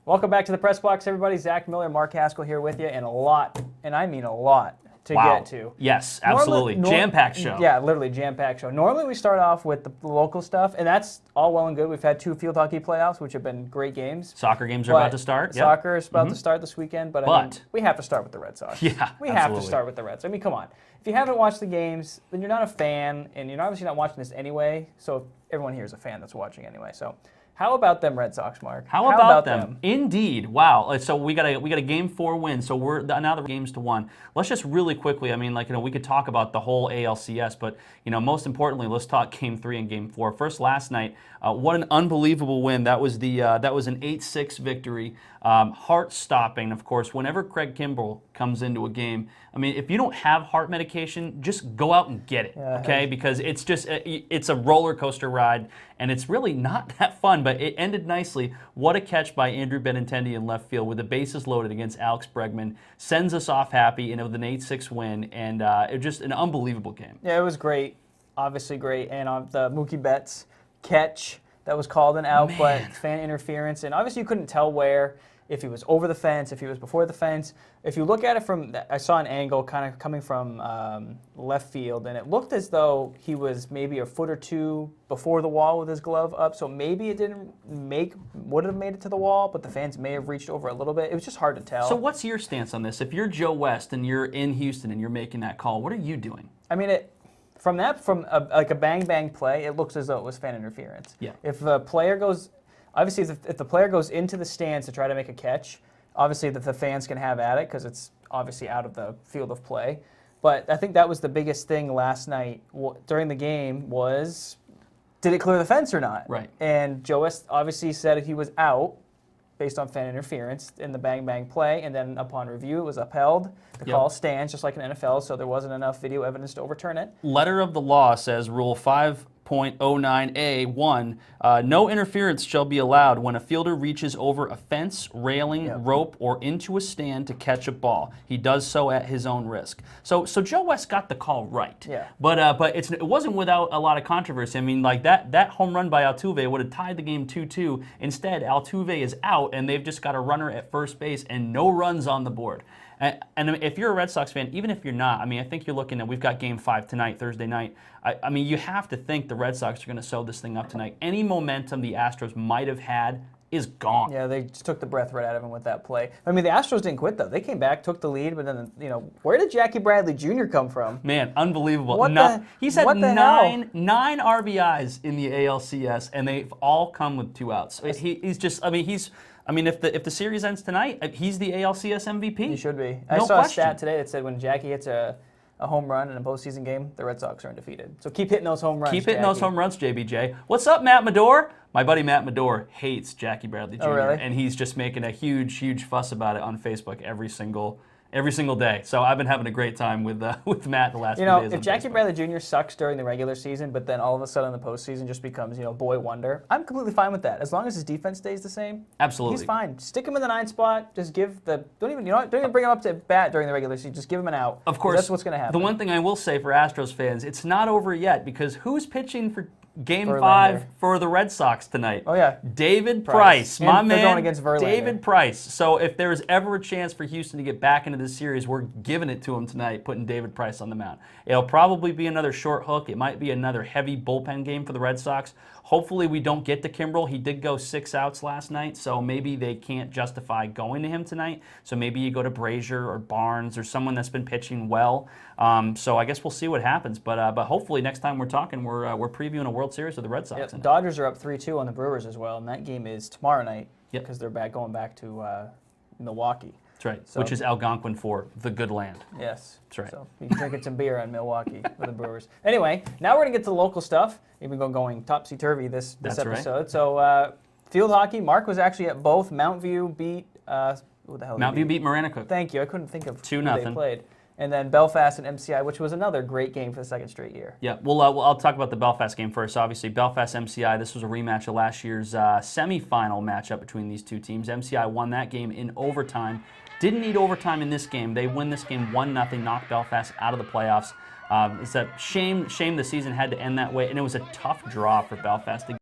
Welcome back to the Press Box, everybody. Zach Miller, Mark Haskell here with you, and a lot, and I mean a lot, to get to. Yes, absolutely. Jam-packed show. Yeah, literally jam-packed show. Normally we start off with the local stuff, and that's all well and good. We've had 2 field hockey playoffs, which have been great games. Soccer games are about to start. Soccer is about to start this weekend, but I mean, we have to start with the Red Sox. Yeah, we have to start with the Reds. I mean, come on. If you haven't watched the games, then you're not a fan, and you're obviously not watching this anyway, so everyone here is a fan that's watching anyway. So how about them Red Sox, Mark? How about them? Indeed. Wow. So we got a game 4 win. So we're now the games to 1. Let's just really quickly. I mean, we could talk about the whole ALCS, but most importantly, let's talk game 3 and game 4. First, last night, what an unbelievable win. That was an 8-6 victory. Heart-stopping, of course. Whenever Craig Kimbrell comes into a game, I mean, if you don't have heart medication, just go out and get it, okay? Because it's a roller coaster ride, and it's really not that fun. But it ended nicely. What a catch by Andrew Benintendi in left field with the bases loaded against Alex Bregman. Sends us off happy, with an 8-6 win, and it was just an unbelievable game. Yeah, it was great. Obviously great. And the Mookie Betts catch that was called an out, but fan interference. And obviously you couldn't tell if he was over the fence, if he was before the fence. If you look at it from, I saw an angle kind of coming from left field, and it looked as though he was maybe a foot or 2 before the wall with his glove up. So maybe it would have made it to the wall, but the fans may have reached over a little bit. It was just hard to tell. So what's your stance on this? If you're Joe West and you're in Houston and you're making that call, what are you doing? I mean, from a bang play, it looks as though it was fan interference. Yeah. If the player goes. Obviously, if the player goes into the stands to try to make a catch, obviously the fans can have at it because it's obviously out of the field of play. But I think that was the biggest thing last night during the game was, did it clear the fence or not? Right. And Joe West obviously said he was out based on fan interference in the bang play, and then upon review it was upheld. The call stands just like in NFL, so there wasn't enough video evidence to overturn it. Letter of the law says Rule 5.09A1, no interference shall be allowed when a fielder reaches over a fence, railing, rope, or into a stand to catch a ball. He does so at his own risk. So Joe West got the call right. Yeah. But it wasn't without a lot of controversy. I mean, like that home run by Altuve would have tied the game 2-2. Instead, Altuve is out, and they've just got a runner at first base and no runs on the board. And if you're a Red Sox fan, even if you're not, I mean, I think you're looking at, we've got game 5 tonight, Thursday night. I mean, you have to think the Red Sox are going to sew this thing up tonight. Any momentum the Astros might have had is gone. Yeah, they just took the breath right out of him with that play. I mean, the Astros didn't quit, though. They came back, took the lead, but then, where did Jackie Bradley Jr. come from? Man, unbelievable. He's had 9 RBIs in the ALCS, and they've all come with 2 outs. He's just, I mean, if the series ends tonight, he's the ALCS MVP. He should be. No I saw question. a stat today that said when Jackie hits a home run in a postseason game, the Red Sox are undefeated. So keep hitting those home runs, Keep hitting those home runs, JBJ. What's up, Matt Medore? My buddy Matt Medore hates Jackie Bradley Jr. Oh, really? And he's just making a huge fuss about it on Facebook every single day. So I've been having a great time with Matt the last few days. If Jackie Bradley Jr. sucks during the regular season, but then all of a sudden in the postseason just becomes, boy wonder, I'm completely fine with that. As long as his defense stays the same, absolutely, he's fine. Stick him in the 9 spot. Just don't even bring him up to bat during the regular season. Just give him an out. Of course, that's what's going to happen. The one thing I will say for Astros fans, it's not over yet because who's pitching for Game 5 for the Red Sox tonight? Oh, yeah. David Price, my man. They're going against Verlander. David Price. So if there's ever a chance for Houston to get back into this series, we're giving it to them tonight, putting David Price on the mound. It'll probably be another short hook. It might be another heavy bullpen game for the Red Sox. Hopefully we don't get to Kimbrell. He did go 6 outs last night, so maybe they can't justify going to him tonight. So maybe you go to Brazier or Barnes or someone that's been pitching well. So I guess we'll see what happens. But hopefully next time we're talking, we're previewing a World Series with the Red Sox. Yep. Dodgers are up 3-2 on the Brewers as well, and that game is tomorrow night because they're going back to Milwaukee. That's right, so, which is Algonquin for the good land. Yes. That's right. So you can drinking some beer in Milwaukee with the Brewers. Anyway, now we're going to get to the local stuff. We've been going topsy-turvy this episode. Right. So field hockey, Mark was actually at both. Mount View beat, who the hell Mount View beat Maranacook. Thank you. I couldn't think of 2-0. who they played. And then Belfast and MCI, which was another great game for the second straight year. Yeah, well, I'll talk about the Belfast game first. Obviously, Belfast-MCI, this was a rematch of last year's semifinal matchup between these 2 teams. MCI won that game in overtime. Didn't need overtime in this game. They win this game 1-0, knocked Belfast out of the playoffs. It's a shame the season had to end that way, and it was a tough draw for Belfast to